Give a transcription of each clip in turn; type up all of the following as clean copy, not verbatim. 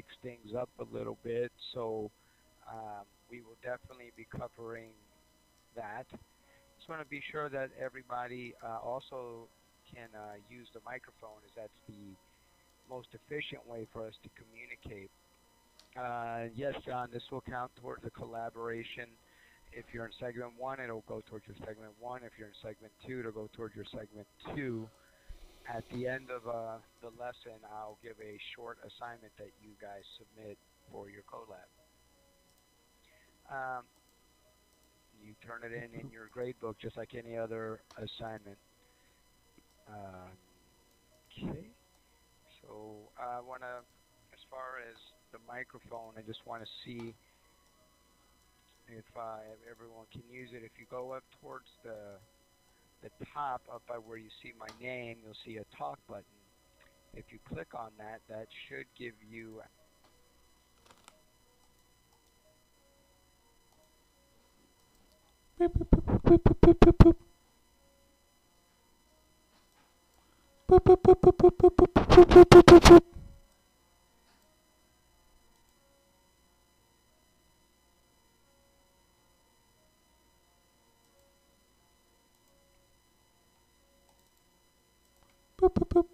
mix things up a little bit. So we will definitely be covering that. Just want to be sure that everybody also can use the microphone, as that's the most efficient way for us to communicate. Yes, John, this will count towards the collaboration. If you're in segment one, it'll go towards your segment one. If you're in segment two, it'll go towards your segment two. At the end of the lesson, I'll give a short assignment that you guys submit for your collab. Um, you turn it in your grade book just like any other assignment. Um, okay. So I want to, as far as the microphone, I just want to see if everyone can use it. If you go up towards the top, up by where you see my name, you'll see a talk button. If you click on that, that should give you. Boop, boop, boop, boop, boop, boop, boop, boop. Boop, boop, boop, boop, boop, boop, boop, boop, boop, boop, boop, boop. Boop, boop, boop.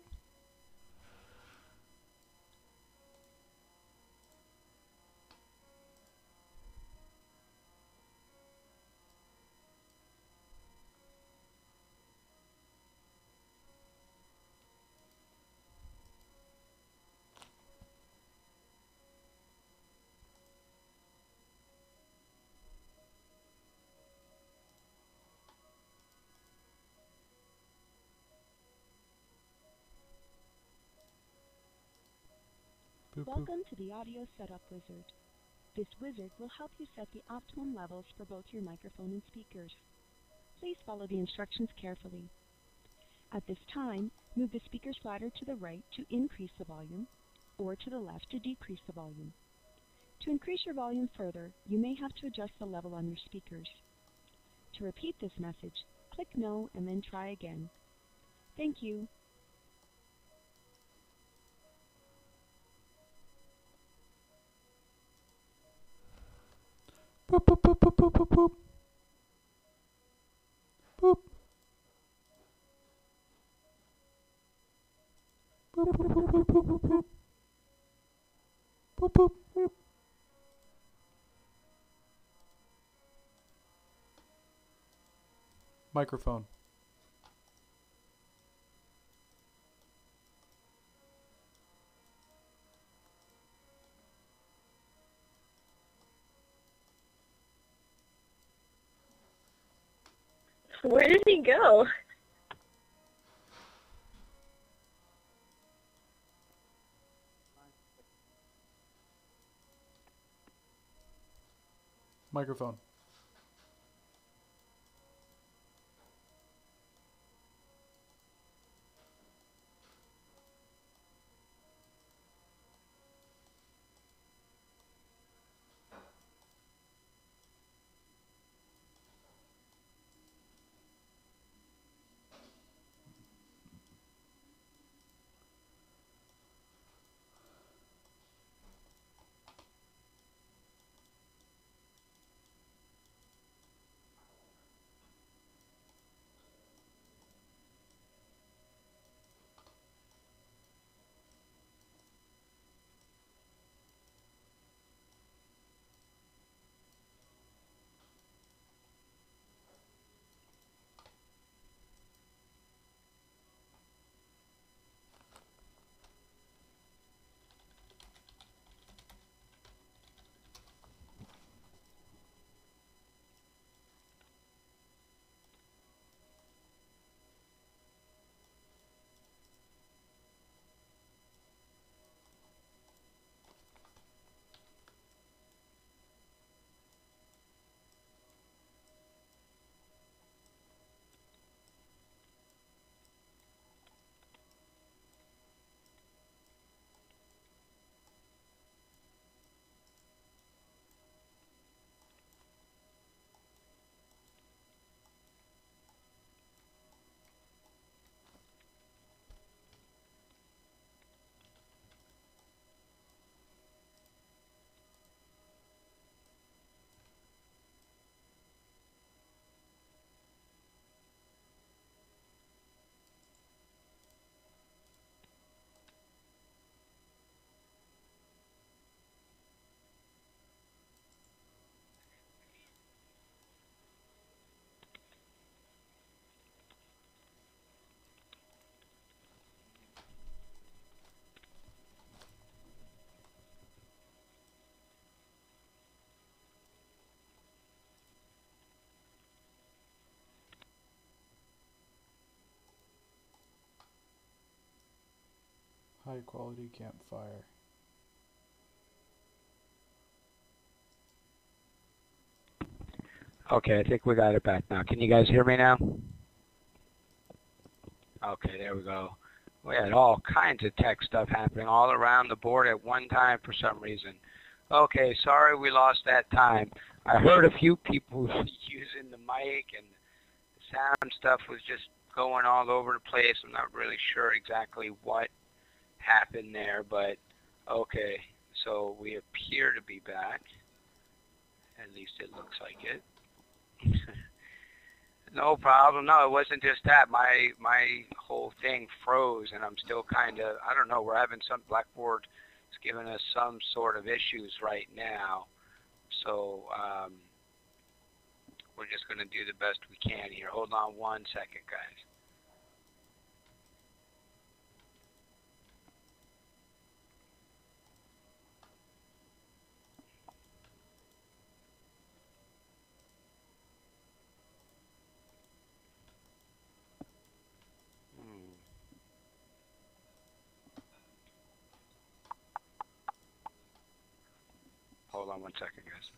Boop, boop. Welcome to the Audio Setup Wizard. This wizard will help you set the optimum levels for both your microphone and speakers. Please follow the instructions carefully. At this time, move the speaker slider to the right to increase the volume, or to the left to decrease the volume. To increase your volume further, you may have to adjust the level on your speakers. To repeat this message, click No and then try again. Thank you. Boop, boop, boop, boop, boop, boop, boop. Boop. Boop, boop, boop, boop, boop, boop, boop. Boop, boop, boop. Microphone. Where did he go? Microphone. high quality campfire. Okay, I think we got it back now. Can you guys hear me now? Okay, there we go. We had all kinds of tech stuff happening all around the board at one time for some reason. Okay, sorry we lost that time. I heard a few people using the mic, and the sound stuff was just going all over the place. I'm not really sure exactly what happened there, but okay. So we appear to be back. At least it looks like it. No problem. No, it wasn't just that. My whole thing froze, and I'm still kind of, I don't know, we're having some, Blackboard is giving us some sort of issues right now. So we're just going to do the best we can here. Hold on one second, guys. Hold on one second, guys.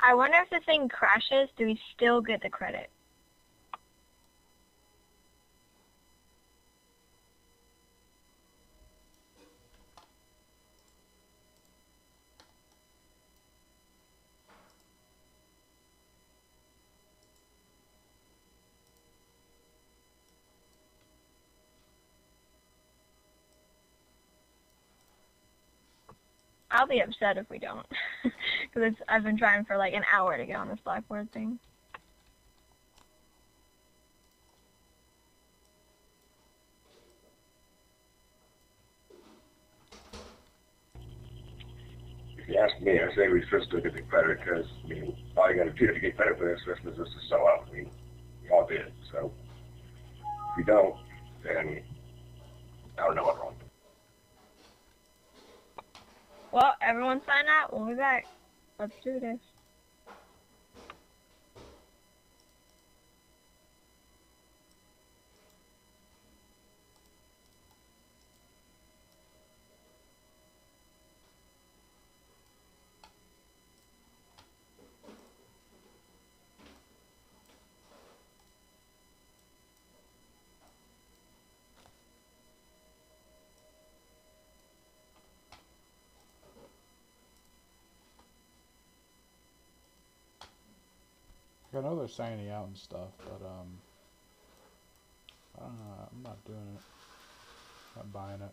I wonder if the thing crashes, do we still get the credit? I'll be upset if we don't, because I've been trying for like an hour to get on this Blackboard thing. If you ask me, I say we should still get the credit because, I mean, all you got to do to get credit for this Christmas is to sell out. I mean, we all did. So if we don't, then I don't know what's wrong. Well, everyone sign out. We'll be back. Let's do this. I know they're signing out and stuff, but I don't know. I'm not doing it. Not buying it.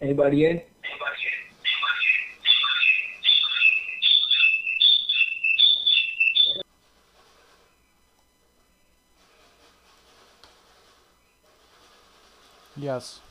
Anybody in? Yes.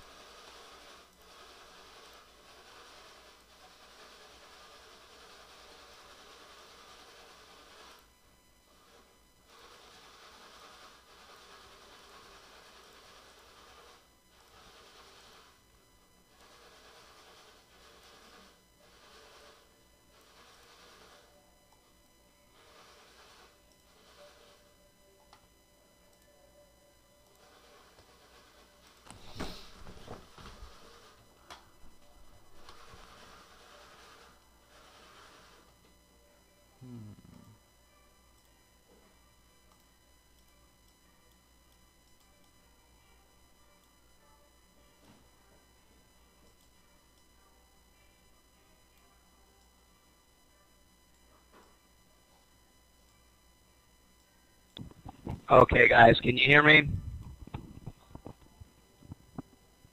Okay, guys, can you hear me?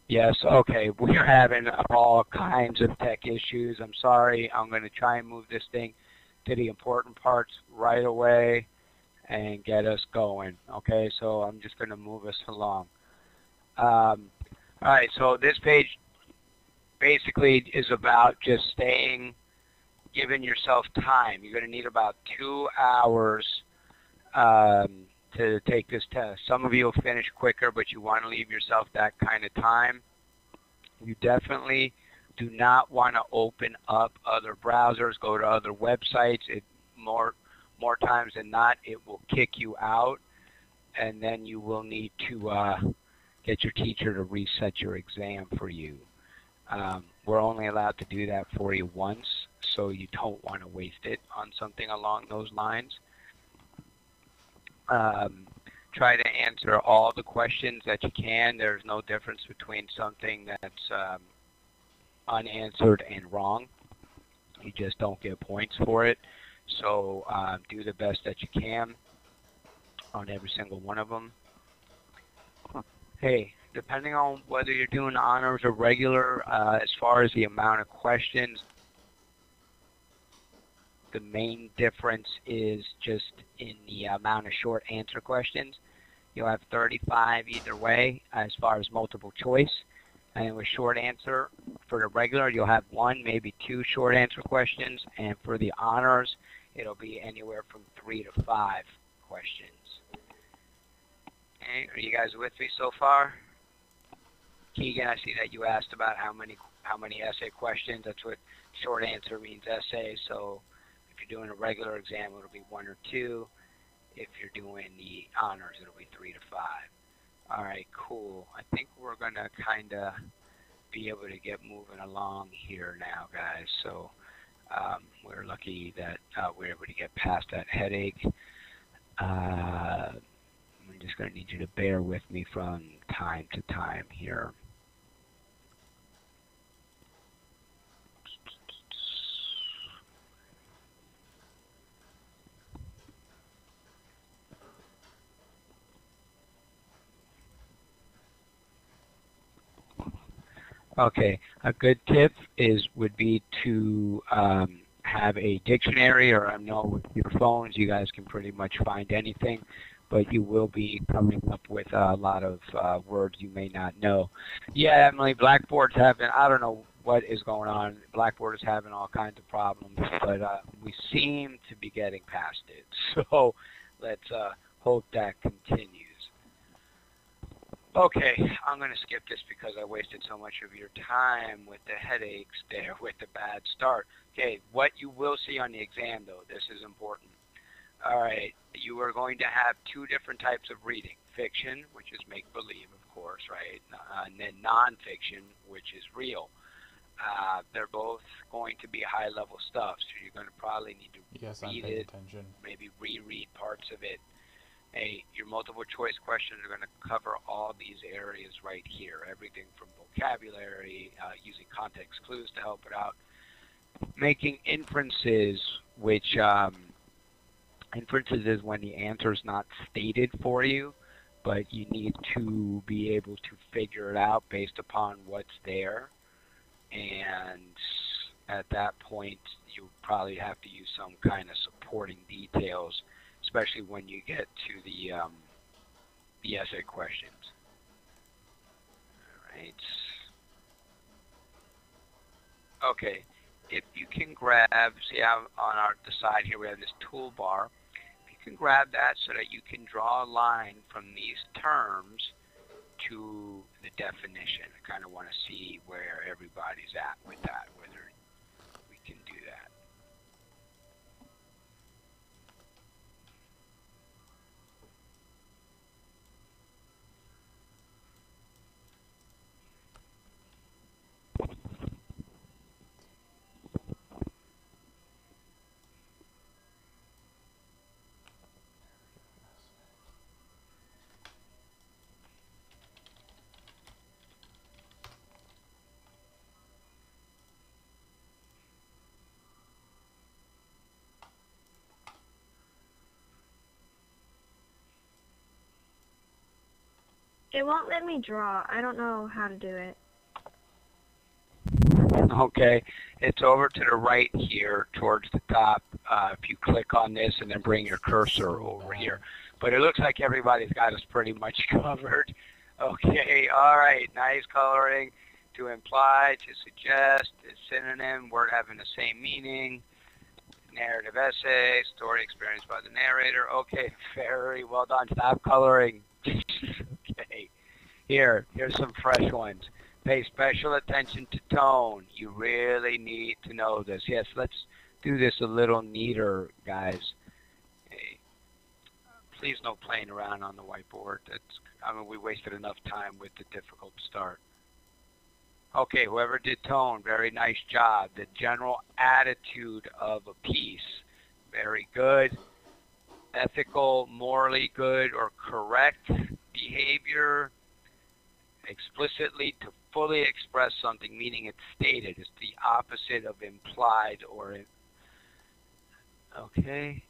Yes, okay. We're having all kinds of tech issues. I'm sorry. I'm going to try and move this thing to the important parts right away and get us going. Okay, so I'm just going to move us along. All right, so this page basically is about just giving yourself time. You're going to need about 2 hours to take this test. Some of you will finish quicker, but you want to leave yourself that kind of time. You definitely do not want to open up other browsers, go to other websites. More times than not, it will kick you out, and then you will need to get your teacher to reset your exam for you. We're only allowed to do that for you once, so you don't want to waste it on something along those lines. Try to answer all the questions that you can. There's no difference between something that's unanswered and wrong. You just don't get points for it. So do the best that you can on every single one of them. Hey, depending on whether you're doing honors or regular, as far as the amount of questions, the main difference is just in the amount of short answer questions. You'll have 35 either way as far as multiple choice. And with short answer, for the regular, you'll have 1, maybe 2 short answer questions. And for the honors, it'll be anywhere from 3 to 5 questions. Okay, are you guys with me so far? Keegan, I see that you asked about how many essay questions. That's what short answer means, essay. So if you're doing a regular exam, it'll be 1 or 2. If you're doing the honors, it'll be 3 to 5. All right, cool. I think we're going to kind of be able to get moving along here now, guys. So we're lucky that we're able to get past that headache. I'm just going to need you to bear with me from time to time here. Okay, a good tip would be to have a dictionary, or I know with your phones you guys can pretty much find anything, but you will be coming up with a lot of words you may not know. Yeah, Emily, Blackboard's having, I don't know what is going on. Blackboard is having all kinds of problems, but we seem to be getting past it. So let's hope that continues. Okay, I'm going to skip this because I wasted so much of your time with the headaches there with the bad start. Okay, what you will see on the exam, though, this is important. All right, you are going to have 2 different types of reading. Fiction, which is make-believe, of course, right? And then nonfiction, which is real. They're both going to be high-level stuff, so you're going to probably need to read it, maybe reread parts of it, Your multiple choice questions are going to cover all these areas right here. Everything from vocabulary, using context clues to help it out, making inferences, which inferences is when the answer is not stated for you, but you need to be able to figure it out based upon what's there. And at that point, you probably have to use some kind of supporting details, especially when you get to the essay questions. All right. Okay. If you can grab, see how on the side here we have this toolbar. If you can grab that so that you can draw a line from these terms to the definition. I kind of want to see where everybody's at with that, whether we can do that. It won't let me draw. I don't know how to do it. Okay, it's over to the right here towards the top. If you click on this and then bring your cursor over here. But it looks like everybody's got us pretty much covered. Okay, all right, nice coloring. To imply, to suggest, is synonym, word having the same meaning. Narrative essay, story experienced by the narrator. Okay, very well done. Stop coloring. Okay, here's some fresh ones. Pay special attention to tone. You really need to know this. Yes, let's do this a little neater, guys. Hey, please no playing around on the whiteboard. We wasted enough time with the difficult start. Okay, whoever did tone, very nice job. The general attitude of a piece, very good. Ethical, morally good or correct behavior. Explicitly, to fully express something, meaning it's stated. It's the opposite of implied or... Okay.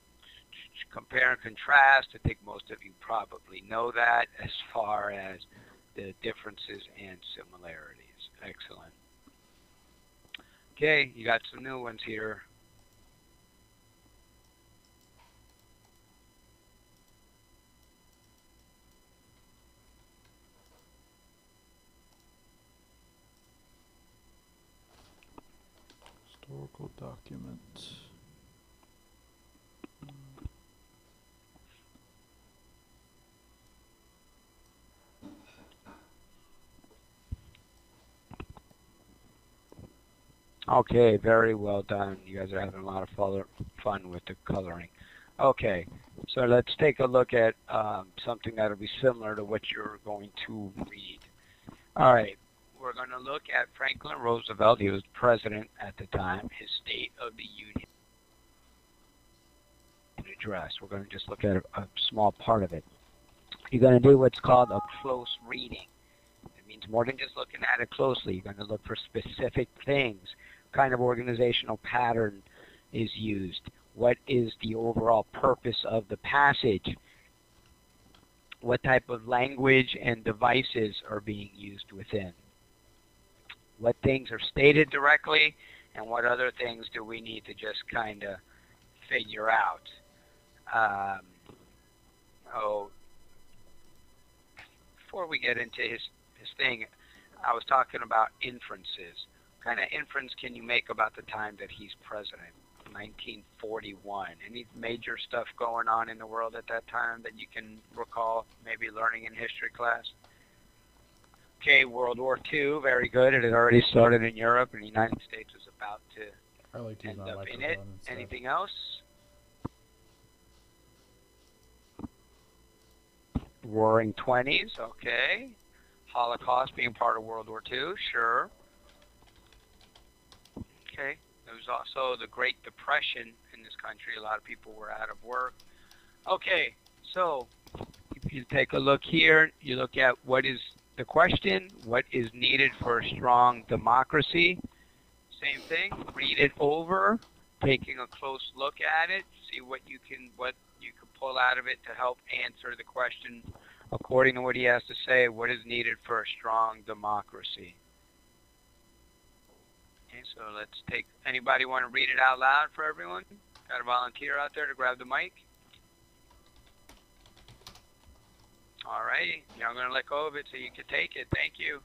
Compare and contrast. I think most of you probably know that as far as the differences and similarities. Excellent. Okay, you got some new ones here. Historical document. Okay, very well done. You guys are having a lot of fun with the coloring. Okay, so let's take a look at something that'll be similar to what you're going to read. All right, we're going to look at Franklin Roosevelt. He was president at the time, his State of the Union address. We're going to just look at a small part of it. You're going to do what's called a close reading. It means more than just looking at it closely. You're going to look for specific things. What kind of organizational pattern is used? What is the overall purpose of the passage? What type of language and devices are being used within? What things are stated directly, and what other things do we need to just kind of figure out? Before we get into his thing, I was talking about inferences. What kind of inference can you make about the time that he's president? 1941. Any major stuff going on in the world at that time that you can recall, maybe learning in history class? Okay, World War II, very good. It had already started in Europe, and the United States was about to end up in it. Anything else? Roaring 20s, okay. Holocaust being part of World War II, sure. Okay. There was also the Great Depression in this country. A lot of people were out of work. Okay, so If you take a look here, you look at what is the question, what is needed for a strong democracy. Same thing, read it over, taking a close look at it, see what you can pull out of it to help answer the question according to what he has to say, what is needed for a strong democracy. Okay, so let's take, anybody want to read it out loud for everyone? Got a volunteer out there to grab the mic? All righty, I'm going to let go of it so you can take it. Thank you.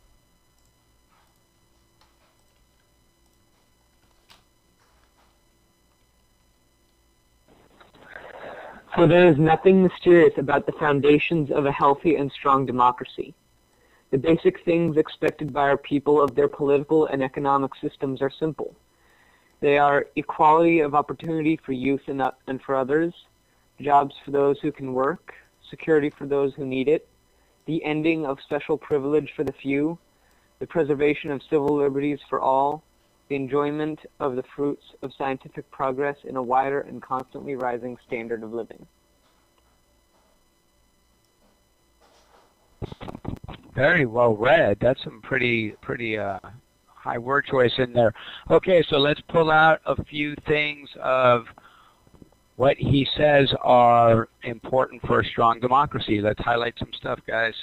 For there is nothing mysterious about the foundations of a healthy and strong democracy. The basic things expected by our people of their political and economic systems are simple. They are equality of opportunity for youth and for others, jobs for those who can work, security for those who need it, the ending of special privilege for the few, the preservation of civil liberties for all, the enjoyment of the fruits of scientific progress in a wider and constantly rising standard of living. Very well read. That's some pretty high word choice in there. Okay, so let's pull out a few things of what he says are important for a strong democracy. Let's highlight some stuff, guys.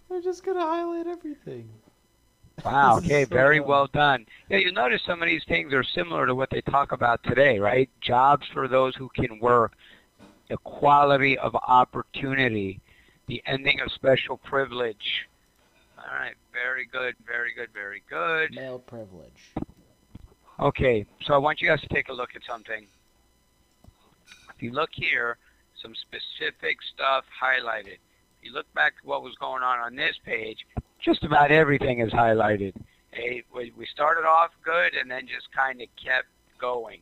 I'm just gonna highlight everything. Wow, okay, So very dumb. well done. Yeah, you'll notice some of these things are similar to what they talk about today, right? Jobs for those who can work, equality of opportunity, the ending of special privilege. All right, very good, very good, very good. Male privilege. Okay, so I want you guys to take a look at something. If you look here, some specific stuff highlighted. If you look back to what was going on this page, just about everything is highlighted. Hey, we started off good and then just kind of kept going.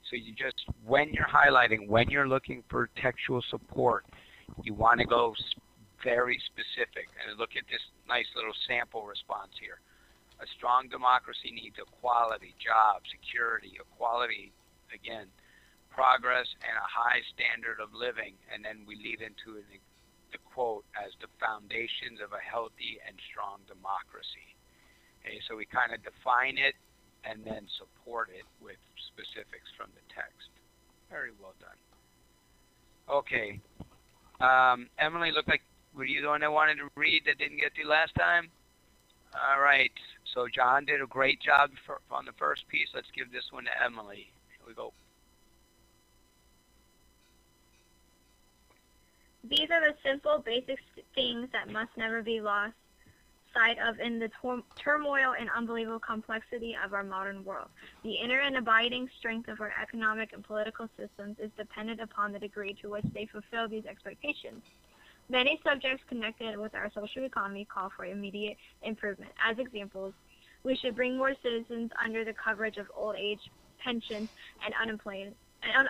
So you just, when you're highlighting, when you're looking for textual support, you want to go very specific. And look at this nice little sample response here. A strong democracy needs equality, jobs, security, equality, again, progress, and a high standard of living. And then we lead into the quote as the foundations of a healthy and strong democracy. Okay, so we kind of define it and then support it with specifics from the text. Very well done. Okay. Emily, looked like, were you the one that wanted to read that didn't get to last time? All right. So John did a great job on the first piece. Let's give this one to Emily. Here we go. These are the simple, basic things that must never be lost sight of in the turmoil and unbelievable complexity of our modern world. The inner and abiding strength of our economic and political systems is dependent upon the degree to which they fulfill these expectations. Many subjects connected with our social economy call for immediate improvement. As examples, we should bring more citizens under the coverage of old age pensions and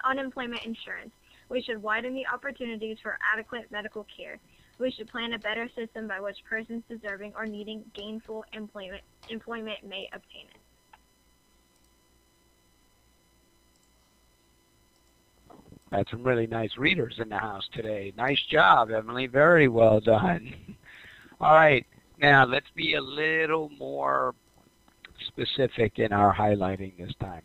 unemployment insurance. We should widen the opportunities for adequate medical care. We should plan a better system by which persons deserving or needing gainful employment may obtain it. Had some really nice readers in the house today. Nice job, Emily. Very well done. All right. Now, let's be a little more specific in our highlighting this time.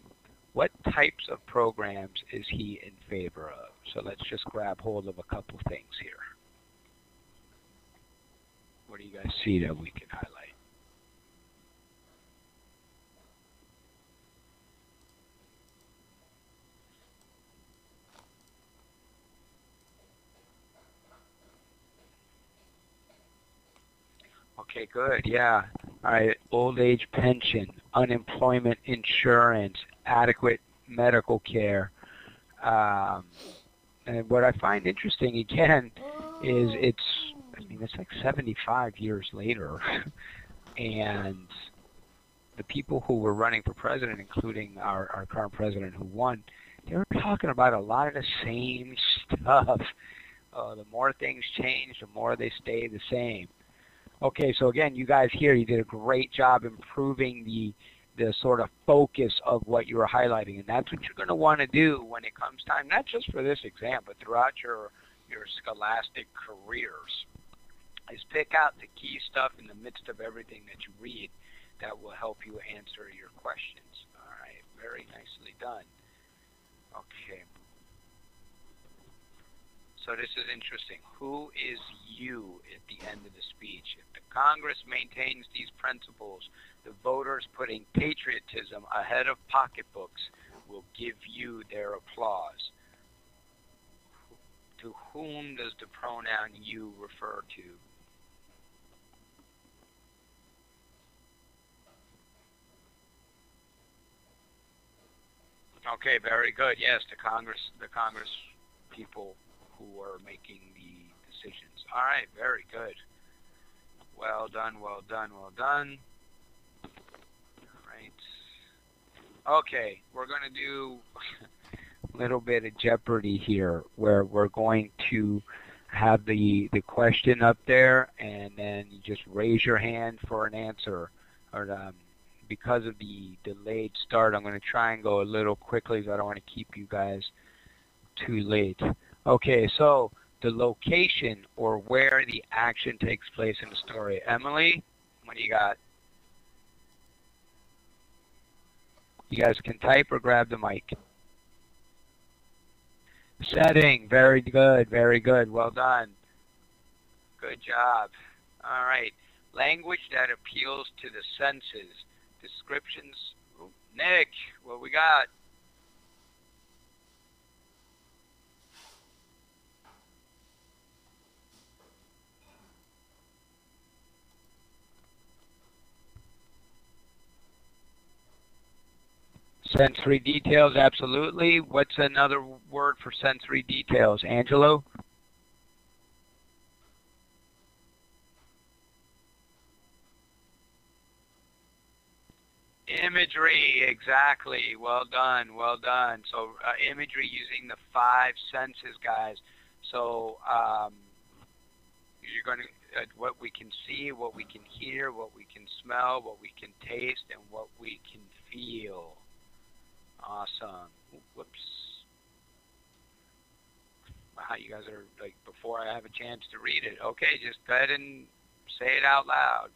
What types of programs is he in favor of? So let's just grab hold of a couple things here. What do you guys see that we can highlight? Okay, good. Yeah. All right. Old age pension, unemployment insurance, adequate medical care. And what I find interesting, again, is it's like 75 years later, and the people who were running for president, including our current president who won, they were talking about a lot of the same stuff. The more things change, the more they stay the same. Okay, so again, you guys here, you did a great job improving the sort of focus of what you were highlighting, and that's what you're going to want to do when it comes time, not just for this exam, but throughout your scholastic careers, is pick out the key stuff in the midst of everything that you read that will help you answer your questions. All right, very nicely done. Okay. So this is interesting. Who is you at the end of the speech? If the Congress maintains these principles, the voters putting patriotism ahead of pocketbooks will give you their applause. To whom does the pronoun you refer to? Okay, very good. Yes, the Congress people who are making the decisions. All right, very good. Well done, well done, well done. All right. Okay, we're going to do a little bit of Jeopardy here, where we're going to have the question up there, and then you just raise your hand for an answer. Or because of the delayed start, I'm going to try and go a little quickly because I don't want to keep you guys too late. Okay, so the location or where the action takes place in the story. Emily, what do you got? You guys can type or grab the mic. Setting, very good, very good. Well done. Good job. All right. Language that appeals to the senses. Descriptions. Nick, what we got? Sensory details, absolutely. What's another word for sensory details? Angelo? Imagery, exactly. Well done, well done. So imagery using the 5 senses, guys. So you're going to, what we can see, what we can hear, what we can smell, what we can taste, and what we can feel. Awesome. Whoops. Wow, you guys are like, before I have a chance to read it. Okay, just go ahead and say it out loud.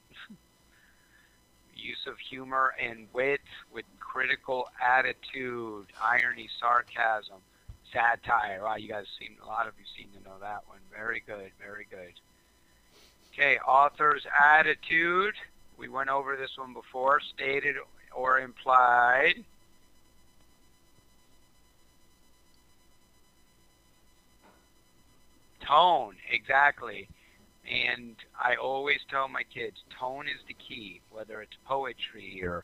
Use of humor and wit with critical attitude, irony, sarcasm, satire. Wow, you guys a lot of you seem to know that one. Very good, very good. Okay, author's attitude. We went over this one before. Stated or implied. Tone, exactly. And I always tell my kids, tone is the key, whether it's poetry or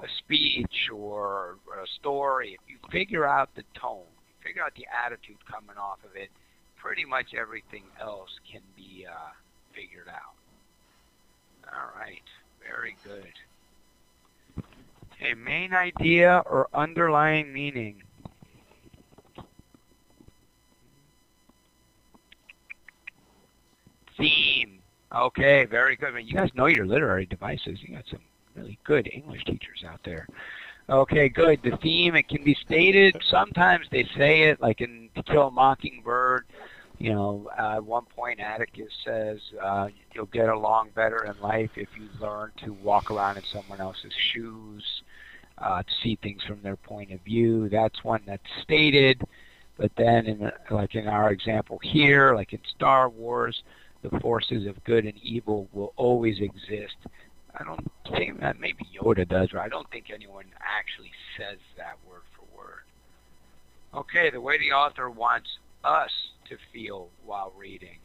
a speech or a story. If you figure out the tone, figure out the attitude coming off of it, pretty much everything else can be figured out. All right, very good. Okay, main idea or underlying meaning. Theme. Okay, very good. I mean, you guys know your literary devices. You got some really good English teachers out there. Okay, good. The theme, it can be stated. Sometimes they say it, like in To Kill a Mockingbird. You know, at one point Atticus says, you'll get along better in life if you learn to walk around in someone else's shoes, to see things from their point of view. That's one that's stated. But then, like in our example here, like in Star Wars, the forces of good and evil will always exist. I don't think that, maybe Yoda does, or I don't think anyone actually says that word for word. Okay, the way the author wants us to feel while reading.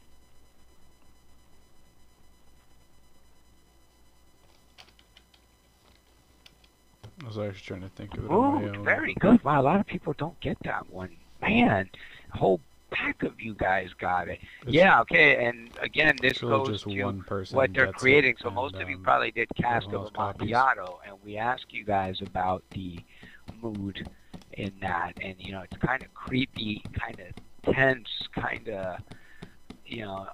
I was actually trying to think of it on my own. Very good. Wow, a lot of people don't get that one. Man, a whole pack of you guys got it. Yeah, okay, and again, this goes just to one person what they're gets it, creating. So and, most of you probably did Cask of most copies. Amontillado, and we ask you guys about the mood in that, and you know, it's kind of creepy, kind of tense, kind of, you know,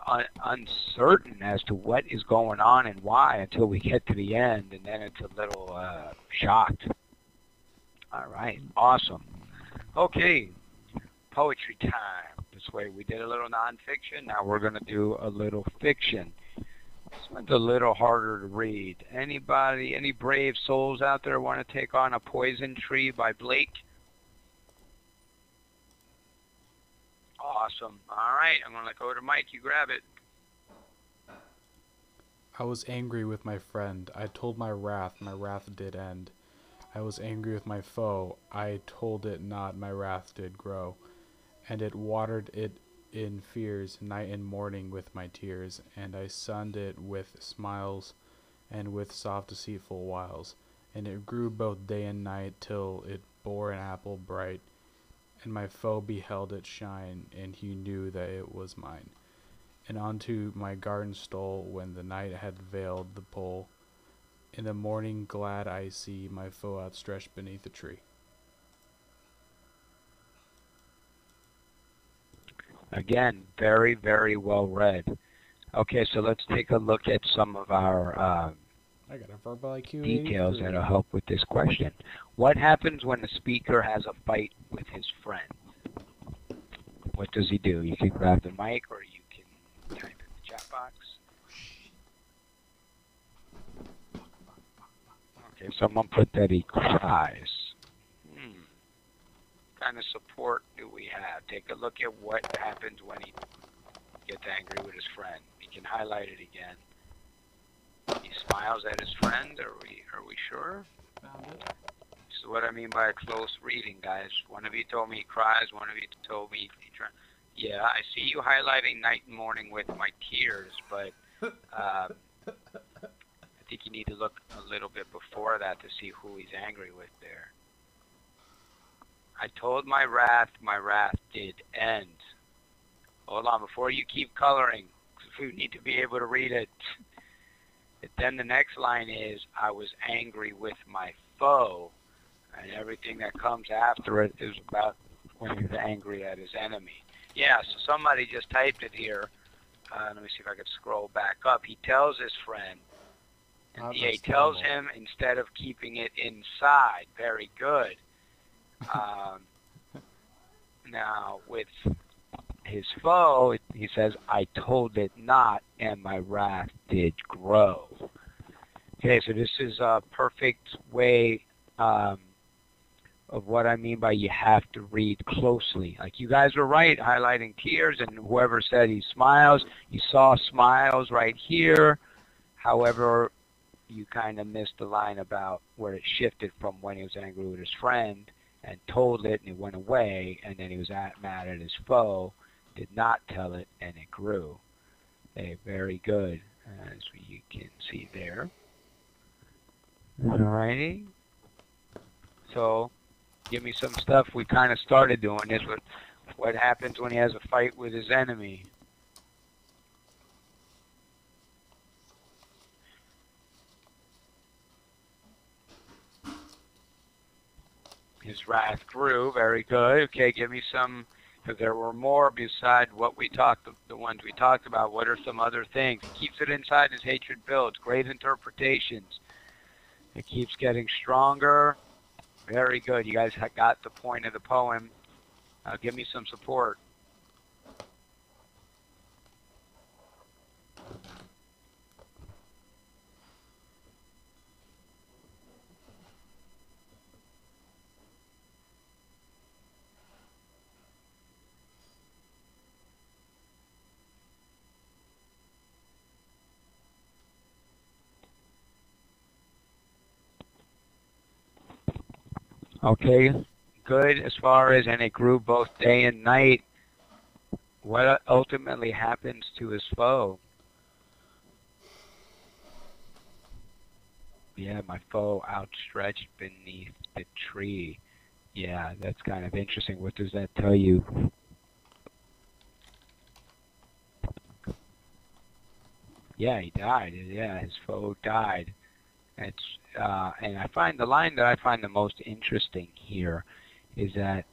uncertain as to what is going on and why until we get to the end, and then it's a little shocked. All right, awesome. Okay, poetry time. This way we did a little nonfiction. Now we're going to do a little fiction. This one's a little harder to read. Anybody, any brave souls out there want to take on A Poison Tree by Blake? Awesome. All right, I'm going to go to Mike. You grab it. I was angry with my friend. I told my wrath did end. I was angry with my foe. I told it not, my wrath did grow. And it watered it in fears, night and morning with my tears. And I sunned it with smiles, and with soft deceitful wiles. And it grew both day and night, till it bore an apple bright. And my foe beheld it shine, and he knew that it was mine. And unto my garden stole, when the night had veiled the pole. In the morning glad I see my foe outstretched beneath a tree. Again, very, very well read. Okay, so let's take a look at some of our I got a verbal IQ details 83. that'll help with this question. What happens when the speaker has a fight with his friend? What does he do? You can grab the mic or you can type in the chat box. Okay, someone put that he cries. What kind of support do we have? Take a look at what happens when he gets angry with his friend. You can highlight it again. He smiles at his friend. Are we sure? Found it. This is what I mean by a close reading, guys. One of you told me he cries. One of you told me he tries. Yeah, I see you highlighting night and morning with my tears, but I think you need to look a little bit before that to see who he's angry with there. I told my wrath did end. Hold on, before you keep coloring, because we need to be able to read it. Then the next line is, I was angry with my foe, and everything that comes after it is about when he's angry at his enemy. Yeah, so somebody just typed it here. Let me see if I can scroll back up. He tells his friend, and he tells him instead of keeping it inside. Very good. Now, with his foe, he says, I told it not, and my wrath did grow. Okay, so this is a perfect way of what I mean by you have to read closely. Like, you guys were right, highlighting tears, and whoever said he smiles, you saw smiles right here. However, you kind of missed the line about where it shifted from when he was angry with his friend and told it and it went away, and then he was mad at his foe, did not tell it, and it grew. Okay, very good, as you can see there. Alrighty. So, give me some stuff. We kind of started doing this with what happens when he has a fight with his enemy. His wrath grew. Very good. Okay, give me some, because there were more beside what we talked, the ones we talked about. What are some other things? He keeps it inside, his hatred builds. Great interpretations. It keeps getting stronger. Very good. You guys got the point of the poem. Give me some support. Okay, good as far as, and it grew both day and night. What ultimately happens to his foe? Yeah, my foe outstretched beneath the tree. Yeah, that's kind of interesting. What does that tell you? Yeah, he died. Yeah, his foe died. It's and I find the line that I find the most interesting here is that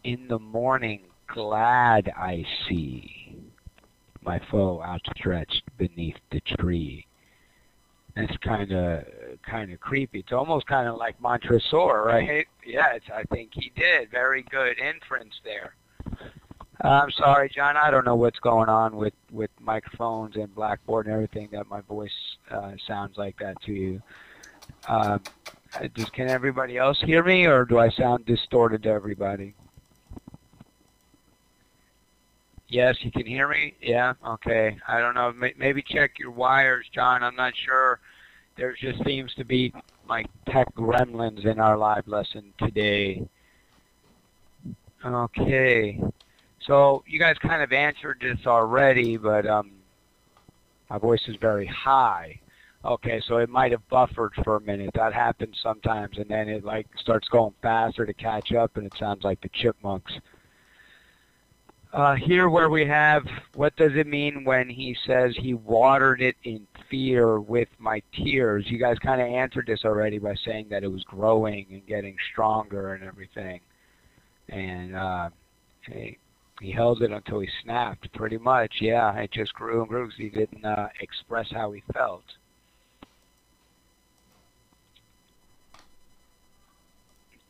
in the morning glad I see my foe outstretched beneath the tree. That's kind of creepy. It's almost kind of like Montresor, right? Yeah, I think he did. Very good inference there. I'm sorry, John. I don't know what's going on with microphones and Blackboard and everything that my voice sounds like that to you. Can everybody else hear me, or do I sound distorted to everybody? Yes, you can hear me? Yeah? Okay. I don't know. Maybe check your wires, John. I'm not sure. There just seems to be like tech gremlins in our live lesson today. Okay. So you guys kind of answered this already, but my voice is very high. Okay, so it might have buffered for a minute. That happens sometimes, and then it like starts going faster to catch up, and it sounds like the chipmunks. Here where we have, what does it mean when he says he watered it in fear with my tears? You guys kind of answered this already by saying that it was growing and getting stronger and everything. And he held it until he snapped, pretty much. Yeah, it just grew and grew because he didn't express how he felt.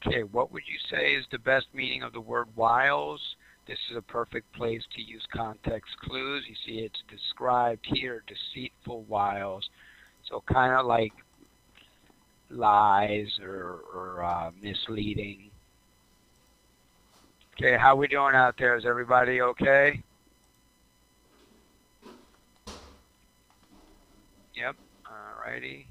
Okay, what would you say is the best meaning of the word wiles? This is a perfect place to use context clues. You see it's described here, deceitful wiles. So kind of like lies or misleading. Okay, how we doing out there? Is everybody okay? Yep, alrighty.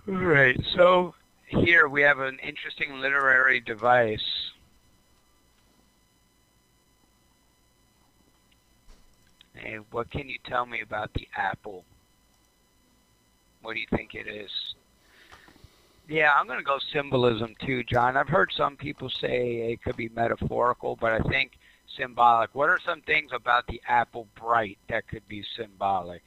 All right, so here we have an interesting literary device. Hey, what can you tell me about the apple? What do you think it is? Yeah, I'm going to go symbolism too, John. I've heard some people say it could be metaphorical, but I think symbolic. What are some things about the apple bright that could be symbolic?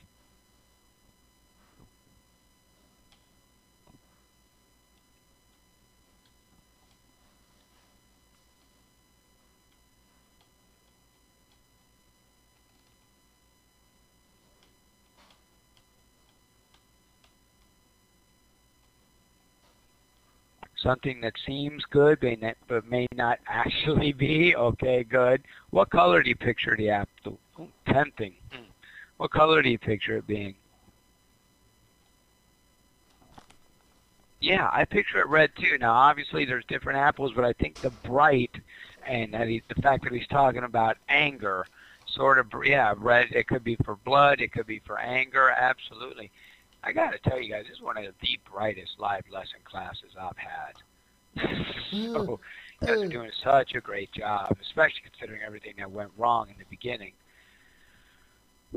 Something that seems good, but may not actually be. Okay, good. What color do you picture the apple? Oh, tempting. What color do you picture it being? Yeah, I picture it red too. Now, obviously, there's different apples, but I think the bright and the fact that he's talking about anger, sort of, yeah, red. It could be for blood. It could be for anger. Absolutely. I got to tell you guys, this is one of the brightest live lesson classes I've had. So, you guys are doing such a great job, especially considering everything that went wrong in the beginning.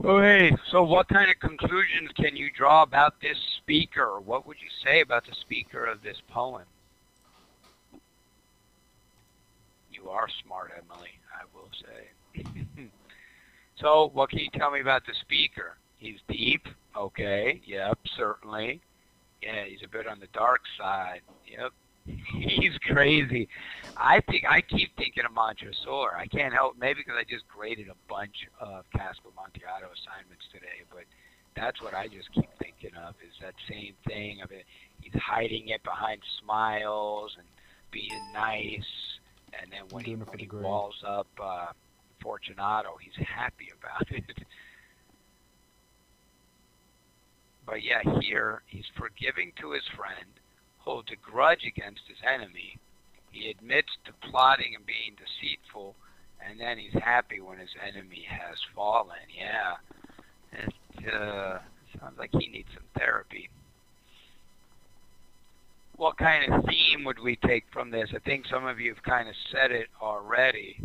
Okay, so what kind of conclusions can you draw about this speaker? What would you say about the speaker of this poem? You are smart, Emily, I will say. So, what can you tell me about the speaker? He's deep. Okay, yep, certainly. Yeah, he's a bit on the dark side. Yep. He's crazy. I keep thinking of Montresor. I can't help, maybe because I just graded a bunch of Casper Amontillado assignments today, but that's what I just keep thinking of, is that same thing of it. He's hiding it behind smiles and being nice, and then when he walls up Fortunato, he's happy about it. But yeah, here he's forgiving to his friend, holds a grudge against his enemy. He admits to plotting and being deceitful, and then he's happy when his enemy has fallen. Yeah, it sounds like he needs some therapy. What kind of theme would we take from this? I think some of you have kind of said it already.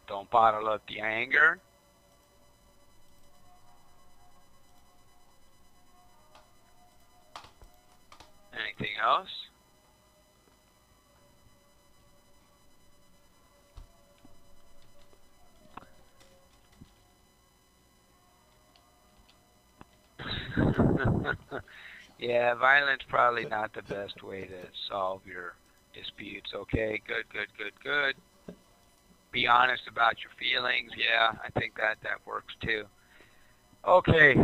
Don't bottle up the anger. Anything else? Yeah, violence probably not the best way to solve your disputes. Okay, good. Be honest about your feelings. Yeah, I think that works too. Okay,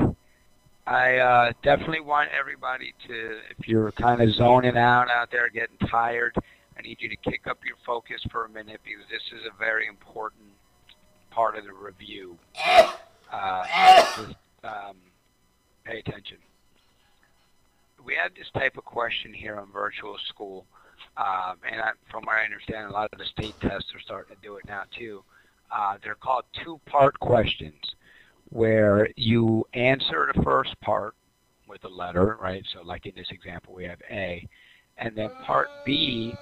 I definitely want everybody to, if you're kind of zoning out there, getting tired, I need you to kick up your focus for a minute because this is a very important part of the review. Just pay attention. We have this type of question here on virtual school, from what I understand, a lot of the state tests are starting to do it now too. They're called two-part questions, where you answer the first part with a letter, right? So like in this example, we have A, and then part B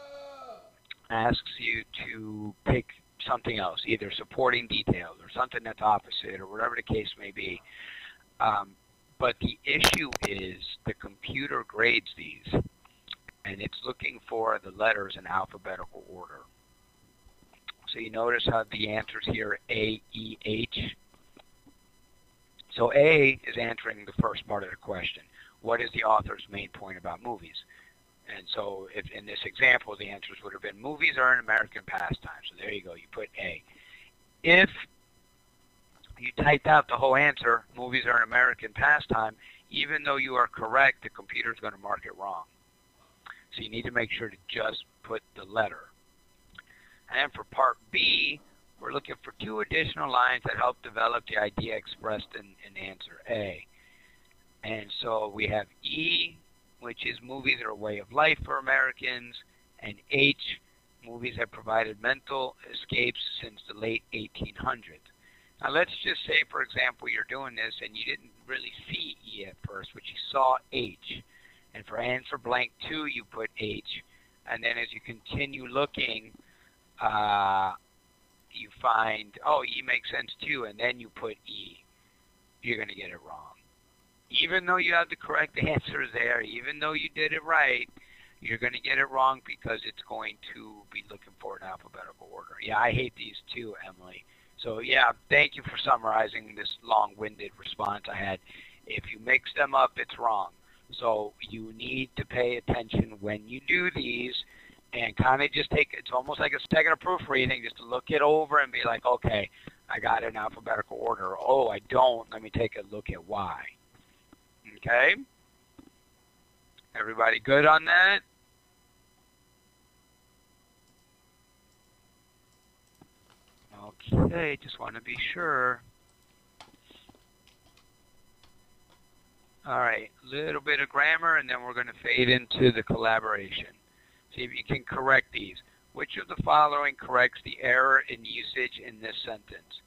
asks you to pick something else, either supporting details or something that's opposite or whatever the case may be. But the issue is the computer grades these, and it's looking for the letters in alphabetical order. So you notice how the answers here are A, E, H. So A is answering the first part of the question. What is the author's main point about movies? And so if in this example, the answers would have been movies are an American pastime. So there you go. You put A. If you typed out the whole answer, movies are an American pastime, even though you are correct, the computer is going to mark it wrong. So you need to make sure to just put the letter. And for part B, we're looking for two additional lines that help develop the idea expressed in answer A. And so we have E, which is movies are a way of life for Americans, and H, movies have provided mental escapes since the late 1800s. Now let's just say, for example, you're doing this and you didn't really see E at first, but you saw H. And for answer blank 2, you put H. And then as you continue looking, you find, oh, E makes sense too, and then you put E. You're going to get it wrong. Even though you have the correct answer there, even though you did it right, you're going to get it wrong because it's going to be looking for an alphabetical order. Yeah, I hate these too, Emily. So yeah, thank you for summarizing this long-winded response I had. If you mix them up, it's wrong. So you need to pay attention when you do these and kind of just take, it's almost like a second of proofreading, just to look it over and be like, okay, I got it in alphabetical order. Oh, I don't. Let me take a look at why. Okay? Everybody good on that? Okay, just want to be sure. All right, a little bit of grammar, and then we're going to fade into the collaboration. See if you can correct these. Which of the following corrects the error in usage in this sentence?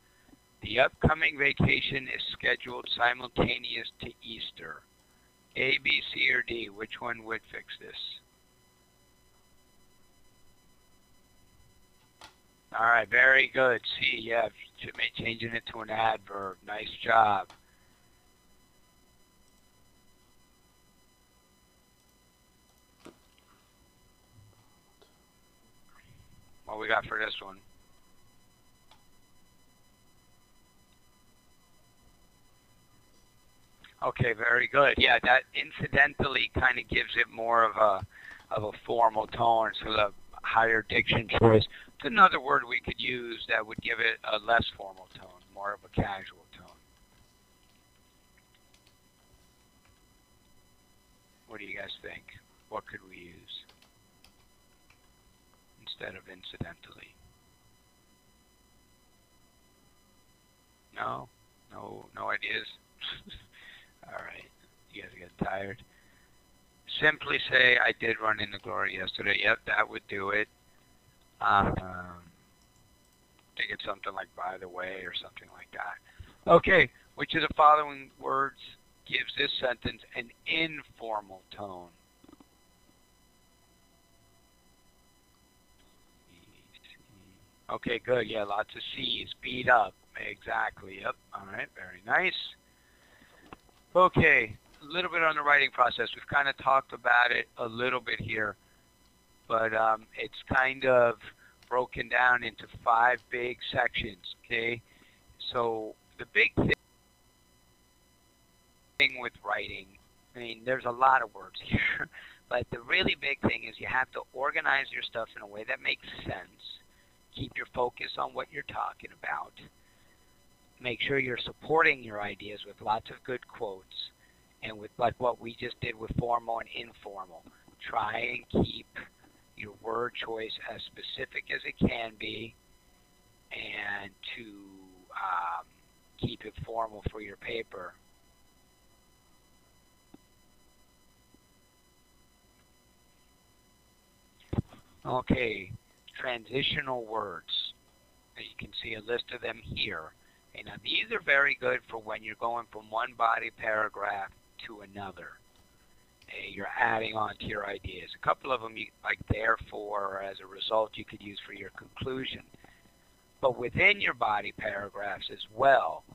The upcoming vacation is scheduled simultaneous to Easter. A, B, C, or D? Which one would fix this? All right, very good. C, yeah, changing it to an adverb. Nice job. What we got for this one? Okay, very good. Yeah, that incidentally kind of gives it more of a formal tone, so the higher diction choice. It's another word we could use that would give it a less formal tone, more of a casual tone. What do you guys think? What could we use instead of incidentally? No ideas. All right, you guys get tired. Simply say, I did run into Glory yesterday. Yep, that would do it. I think it's something like by the way or something like that. Okay, which of the following words gives this sentence an informal tone? Okay, good. Yeah, lots of C's. Speed up. Exactly. Yep. All right. Very nice. Okay. A little bit on the writing process. We've kind of talked about it a little bit here, but it's kind of broken down into 5 big sections. Okay. So the big thing with writing, I mean, there's a lot of words here, but the really big thing is you have to organize your stuff in a way that makes sense. Keep your focus on what you're talking about. Make sure you're supporting your ideas with lots of good quotes, and with like what we just did with formal and informal. Try and keep your word choice as specific as it can be, and to keep it formal for your paper. Okay, transitional words. You can see a list of them here. Okay, now these are very good for when you're going from one body paragraph to another. Okay, you're adding on to your ideas. A couple of them, like therefore, or as a result, you could use for your conclusion. But within your body paragraphs as well,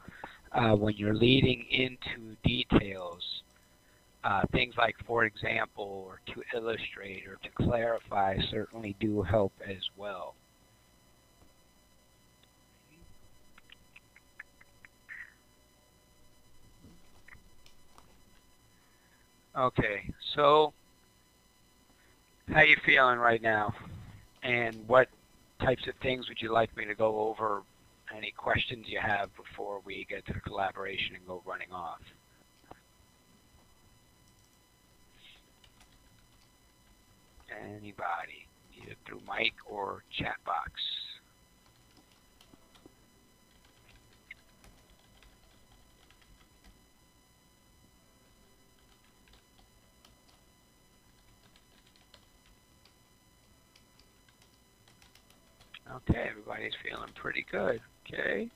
when you're leading into details, things like, for example, or to illustrate, or to clarify certainly do help as well. Okay, so how you feeling right now? And what types of things would you like me to go over? Any questions you have before we get to the collaboration and go running off? Anybody, either through mic or chat box. Okay, everybody's feeling pretty good. Okay.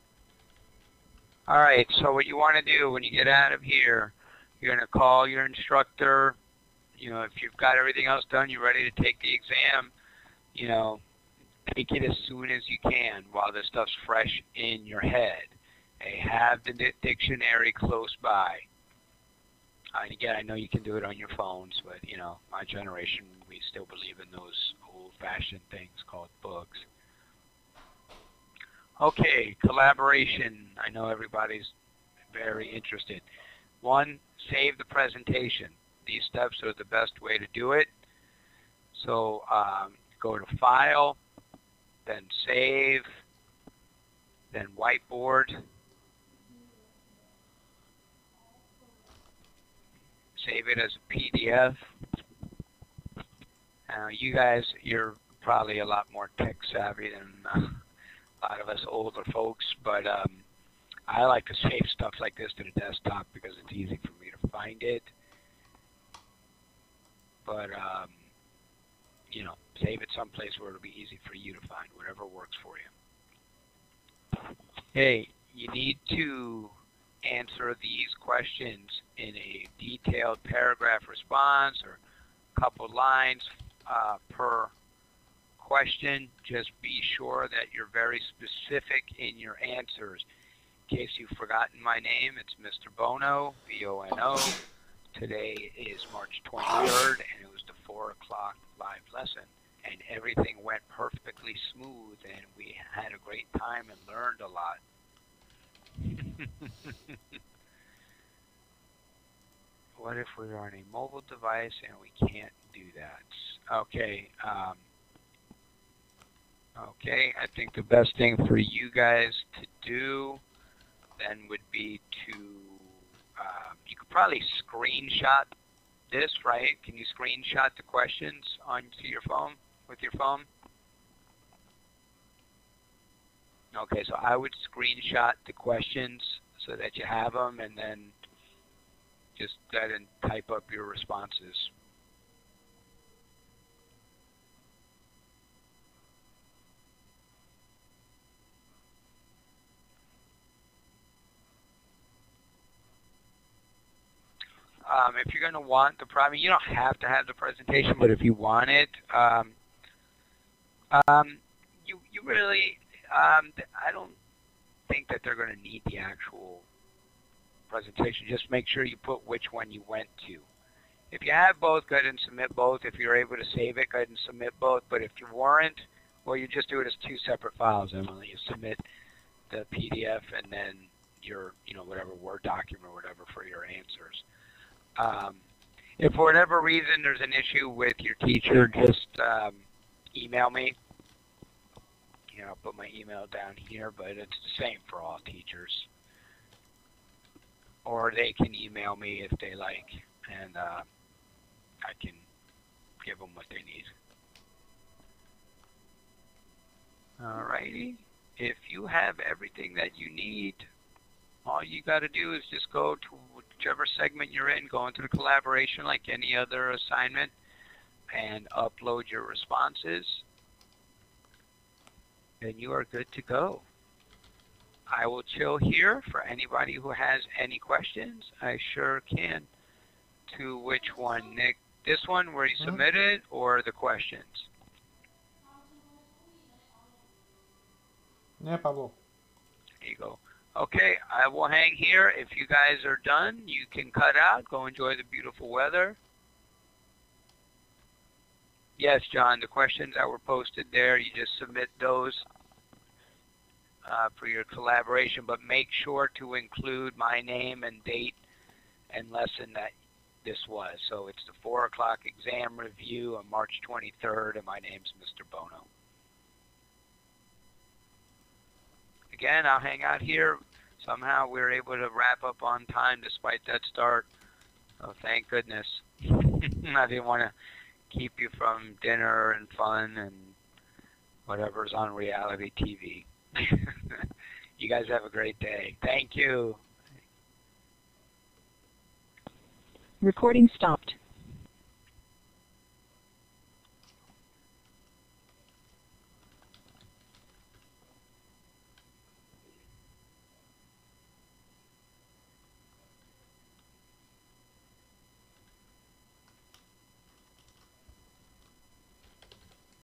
All right, so what you want to do when you get out of here, you're going to call your instructor. You know, if you've got everything else done, you're ready to take the exam, you know, take it as soon as you can while this stuff's fresh in your head. Okay, have the dictionary close by. And again, I know you can do it on your phones, but, you know, my generation, we still believe in those old-fashioned things called books. Okay, collaboration. I know everybody's very interested. 1, save the presentation. These steps are the best way to do it. So go to File, then Save, then Whiteboard. Save it as a PDF. You guys, you're probably a lot more tech savvy than a lot of us older folks, but I like to save stuff like this to the desktop because it's easy for me to find it. But, you know, save it someplace where it'll be easy for you to find, whatever works for you. Hey, you need to answer these questions in a detailed paragraph response or a couple lines per question. Just be sure that you're very specific in your answers. In case you've forgotten my name, it's Mr. Bono, B-O-N-O. Today is March 23rd, and it was the 4 o'clock live lesson. And everything went perfectly smooth, and we had a great time and learned a lot. What if we're on a mobile device and we can't do that? Okay. Okay, I think the best thing for you guys to do then would be to, you could probably screenshot this, right? Can you screenshot the questions onto your phone, with your phone? Okay, so I would screenshot the questions so that you have them, and then just go ahead and type up your responses. If you're going to want the problem, you don't have to have the presentation, but if you want it, you really, I don't think that they're going to need the actual presentation. Just make sure you put which one you went to. If you have both, go ahead and submit both. If you're able to save it, go ahead and submit both. But if you weren't, well, you just do it as 2 separate files, Emily. You submit the PDF and then your, whatever Word document or whatever for your answers. If for whatever reason there's an issue with your teacher, just email me. I'll put my email down here, but it's the same for all teachers. Or they can email me if they like, and I can give them what they need. Alrighty. If you have everything that you need, all you got to do is just go to whichever segment you're in, go into the collaboration like any other assignment, and upload your responses, and you are good to go. I will chill here for anybody who has any questions. I sure can. To which one, Nick? This one where you submitted, or the questions? Yeah, Pablo. There you go. Okay, I will hang here. If you guys are done, you can cut out. Go enjoy the beautiful weather. Yes, John, the questions that were posted there, you just submit those for your collaboration, but make sure to include my name and date and lesson that this was. So it's the 4 o'clock exam review on March 23rd, and my name's Mr. Bono. Again, I'll hang out here. Somehow we were able to wrap up on time despite that start. Oh, thank goodness. I didn't want to keep you from dinner and fun and whatever's on reality TV. You guys have a great day. Thank you. Recording stopped.